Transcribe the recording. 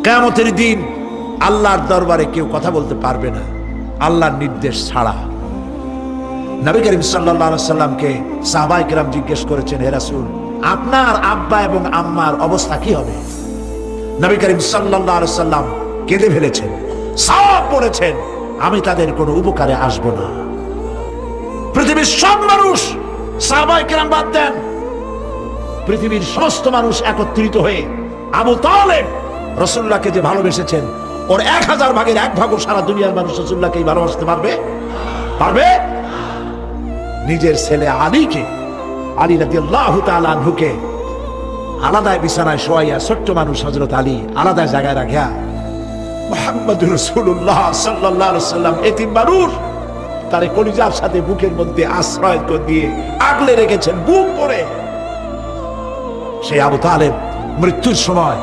কিয়ামতের দিন আল্লাহর দরবারে কেউ কথা বলতে পারবে না আল্লাহর নির্দেশ ছাড়া। নবী করিম সাল্লাল্লাহু আলাইহি সাল্লামকে সাহাবায়ে কেরাম জিজ্ঞেস করেছেন, হে রাসূল, আপনার আব্বা এবং আম্মার অবস্থা কি হবে? নবী করিম সাল্লাল্লাহু আলাইহি সাল্লাম কেঁদে ফেলেছেন, সব বলেছেন, আমি তাদের কোনো উপকারে আসব না। পৃথিবীর সব মানুষ, সাহাবায়ে কেরাম বাদ দেন, পৃথিবীর সমস্ত মানুষ একত্রিত হয়ে আবু তালেব রাসূলুল্লাহকে যে ভালোবেসেছেন, ওর 1000 ভাগের 1 ভাগও সারা দুনিয়ার মানুষ রাসূলুল্লাহকেই ভালোবাসতে পারবে? পারবে? নিজের ছেলে আলীকে, আলী রাদিয়াল্লাহু তাআলা আনহুকে আলাদা বিছানায় শোয়াইয়া, ছোট্ট মানুষ হযরত আলী আলাদা জায়গায় রাখিয়া মুহাম্মদুর রাসূলুল্লাহ সাল্লাল্লাহু আলাইহি সাল্লাম এতিম মানুষ, তারে কলিজার সাথে বুকের মধ্যে আশ্রয় দিয়ে আগলে রেখেছেন বুক ভরে। সেই আবু তালেব মৃত্যুর সময়